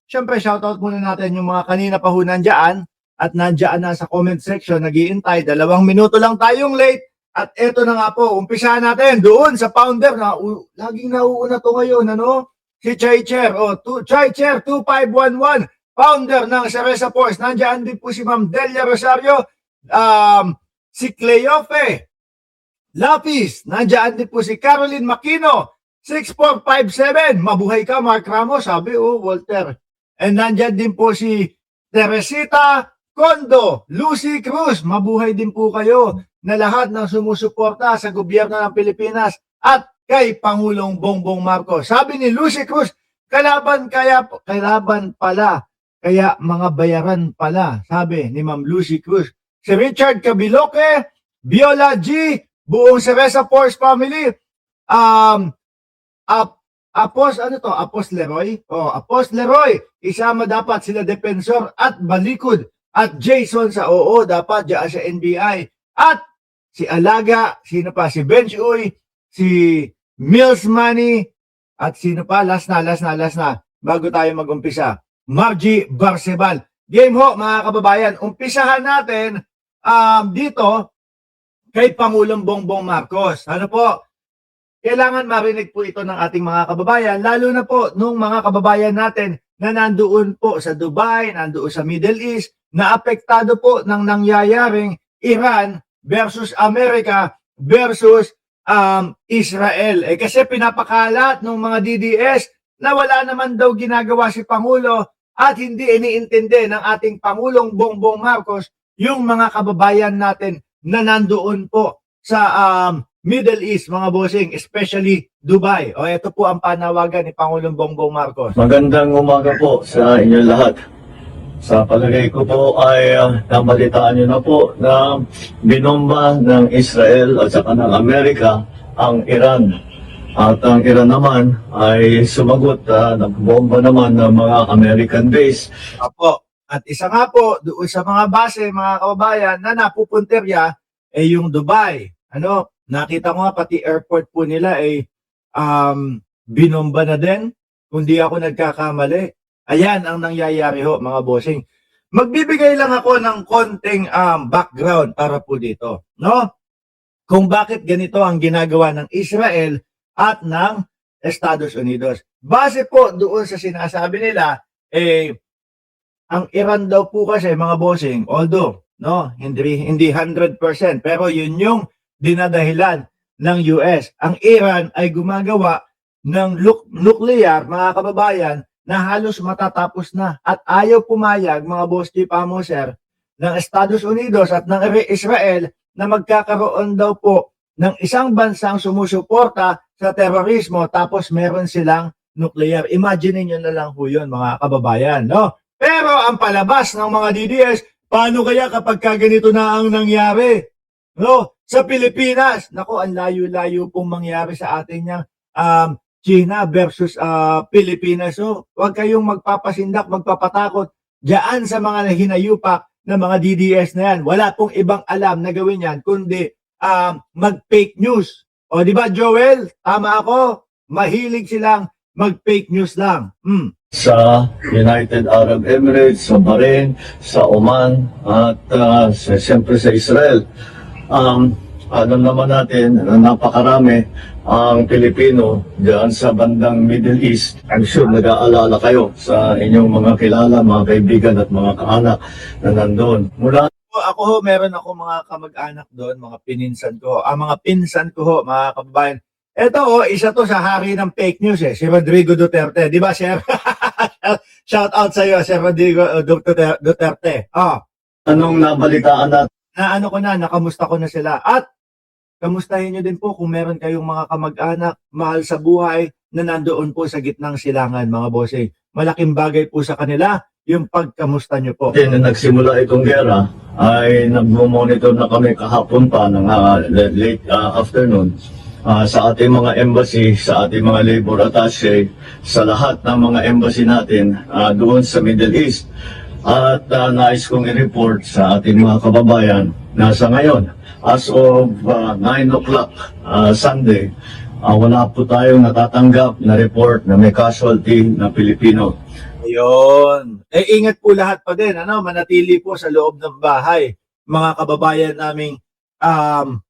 Syempre, shoutout muna natin yung mga kanina pa ho nandyan at nandyan na sa comment section, nag-iintay. 2 minuto lang tayong late. At eto na nga po, umpisahan natin doon sa founder na laging nauuna to ngayon, ano? Si Chai Chair, Chai Chair 2511, founder ng Cereza Force. Nandyan din po si Ma'am Delia Rosario, si Cleofe Lapis, nandyan din po si Caroline Makino, 6457, mabuhay ka Mark Ramos, sabi Walter. And nandyan din po si Teresita Condo, Lucy Cruz, mabuhay din po kayo na lahat ng sumusuporta sa gobyerno ng Pilipinas at kay Pangulong Bongbong Marcos. Sabi ni Lucy Cruz, kalaban pala, kaya mga bayaran pala, sabi ni Ma'am Lucy Cruz. Si Richard Cabiloque, Viola G, buong Cereza Force family, Apos Leroy? Apos Leroy, isama dapat sila Defensor at Balikod at Jason sa dapat diyan sa NBI at si Alaga, sino pa? Si Bench Uy, si Mills Money at sino pa? Last na bago tayo mag-umpisa. Margie Barcebal. Game ho mga kababayan, umpisahan natin dito kay Pangulong Bongbong Marcos. Ano po? Kailangan marinig po ito ng ating mga kababayan, lalo na po nung mga kababayan natin na nandoon po sa Dubai, nandoon sa Middle East, na apektado po ng nangyayaring Iran versus Amerika versus Israel. Kasi pinapakalat ng mga DDS na wala naman daw ginagawa si Pangulo at hindi iniintindi ng ating Pangulong Bongbong Marcos yung mga kababayan natin na nandoon po sa Middle East, mga bossing, especially Dubai. Ito po ang panawagan ni Pangulong Bongbong Marcos. Magandang umaga po sa inyong lahat. Sa palagay ko po ay nabalitaan nyo na po na binomba ng Israel at saka ng Amerika ang Iran. At ang Iran naman ay sumagot na nagbomba naman ng mga American base. Apo. At isa nga po, doon sa mga base, mga kababayan, na napupunterya yung Dubai. Nakita ko nga pati airport po nila binomba na din. Kung di ako nagkakamali. Ayan ang nangyayari ho mga bossing. Magbibigay lang ako ng konting background para po dito. Kung bakit ganito ang ginagawa ng Israel at ng Estados Unidos. Base po doon sa sinasabi nila, ang Iran daw po kasi mga bossing, although hindi 100%, pero yun yung dinadahilan ng US. Ang Iran ay gumagawa ng nuclear, mga kababayan, na halos matatapos na at ayaw pumayag, mga boss chief Amoser, ng Estados Unidos at ng Israel na magkakaroon daw po ng isang bansang sumusuporta sa terorismo tapos meron silang nuclear. Imagine niyo na lang po yun, mga kababayan. Pero ang palabas ng mga DDS, paano kaya kapag ganito na ang nangyari? Sa Pilipinas, ang layo-layo pong mangyari sa atin yung China versus Pilipinas. Huwag kayong magpapasindak, magpapatakot diyan sa mga hinayupak ng mga DDS na yan. Wala pong ibang alam na gawin yan, kundi mag-fake news. Di ba, Joel? Tama ako? Mahilig silang mag-fake news lang. Sa United Arab Emirates, sa Bahrain, sa Oman, at siyempre sa Israel. Alam naman natin na napakarami ang Pilipino diyan sa bandang Middle East. I'm sure nag-aalala kayo sa inyong mga kilala, mga kaibigan at mga kaanak na nandun. Mula ako meron ako mga kamag-anak doon, mga pinsan ko. Mga pinsan ko mga kababayan. Ito isa to sa hari ng fake news si Rodrigo Duterte. Di ba, sir? Shout out sa iyo, Sir Rodrigo Duterte. Anong nabalitaan natin? Nakamusta ko na sila. At kamustahin nyo din po kung meron kayong mga kamag-anak, mahal sa buhay, na nandoon po sa gitnang silangan, mga bossing. Malaking bagay po sa kanila yung pagkamusta nyo po. Na nagsimula itong gera, ay nag-monitor na kami kahapon pa ng late afternoon sa ating mga embassy, sa ating mga labor attaché, sa lahat ng mga embassy natin doon sa Middle East. At nais kong i-report sa ating mga kababayan na sa ngayon, as of 9 o'clock Sunday, wala po tayong natatanggap na report na may casualty na Pilipino. Ayun. Ingat po lahat pa din, manatili po sa loob ng bahay, mga kababayan naming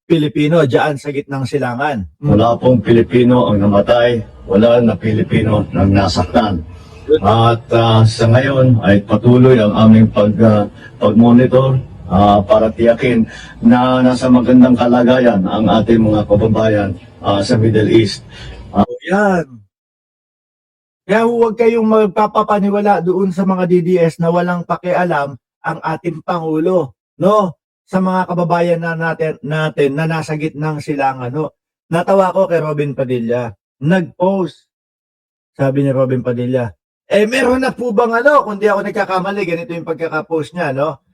Pilipino diyan sa gitnang silangan. Wala pong Pilipino ang namatay, wala na Pilipino ang nasaktan. At sa ngayon ay patuloy ang aming pag-monitor para tiyakin na nasa magandang kalagayan ang ating mga kababayan sa Middle East. Yan. Kaya huwag kayong magpapapaniwala doon sa mga DDS na walang pakialam ang ating Pangulo, no? Sa mga kababayan natin na nasa gitnang silangan, no? Natawa ko kay Robin Padilla. Nag-post. Sabi ni Robin Padilla, meron na po bang kung di ako nagkakamali, ganito yung pagkakapost niya, no?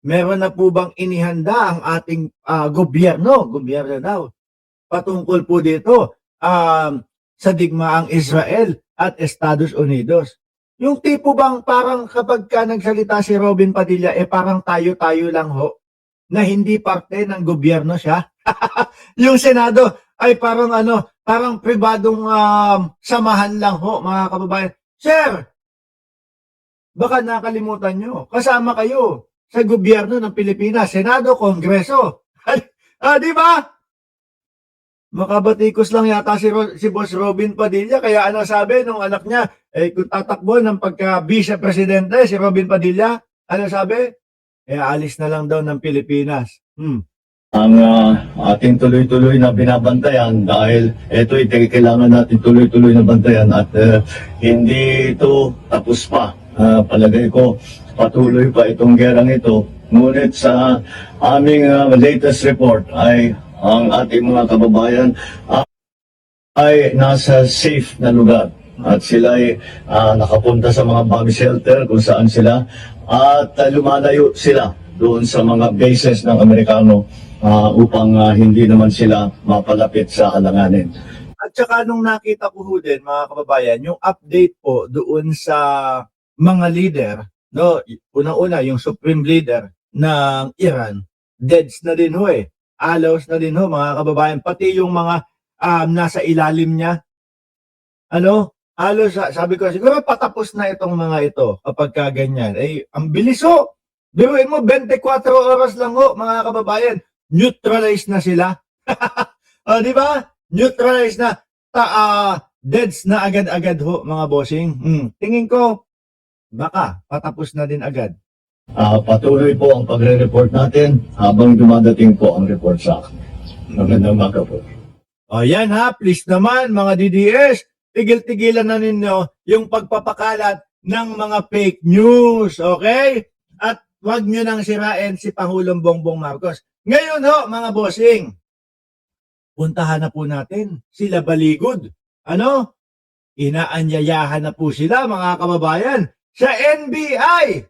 Meron na po bang inihanda ang ating gobyerno daw, patungkol po dito sa digmaang Israel at Estados Unidos. Yung tipo bang parang kapag ka nagsalita si Robin Padilla, parang tayo-tayo lang ho, na hindi parte ng gobyerno siya. Yung Senado ay parang parang pribadong samahan lang ho, mga kababayan. Sir, baka nakalimutan nyo, kasama kayo sa gobyerno ng Pilipinas, Senado, Kongreso. Di ba? Makabatikos lang yata si Boss Robin Padilla, kaya sabi nung anak niya, kung tatakbo ng pagka-vice-presidente si Robin Padilla, sabi? Alis na lang daw ng Pilipinas. Ang ating tuloy-tuloy na binabantayan dahil ito'y kailangan natin tuloy-tuloy na bantayan at hindi ito tapos pa. Palagay ko patuloy pa itong gerang ito. Ngunit sa aming latest report ay ang ating mga kababayan ay nasa safe na lugar at sila ay nakapunta sa mga bomb shelter kung saan sila at lumalayo sila doon sa mga bases ng Amerikano upang hindi naman sila mapalapit sa alanganin. At saka nung nakita ko ho din, mga kababayan, yung update po doon sa mga leader, no, unang-una yung supreme leader ng Iran, deads na din ho alaws na din ho, mga kababayan, pati yung mga nasa ilalim niya, halos sabi ko, siguro patapos na itong mga ito kapag kaganyan. Ang bilis ho. Biruin mo, 24 oras lang ho, mga kababayan, neutralize na sila. Di ba? Neutralize na. Deads na agad-agad ho, mga bossing. Tingin ko, baka patapos na din agad. Patuloy po ang pagre-report natin habang dumadating po ang report sa akin. Magandang umaga po. Yan ha, please naman mga DDS, tigil-tigilan na ninyo yung pagpapakalat ng mga fake news, okay? At wag nyo nang sirain si Pangulong Bongbong Marcos. Ngayon ho, mga bossing, puntahan na po natin sila Baligod. Inaanyayahan na po sila, mga kababayan, sa NBI.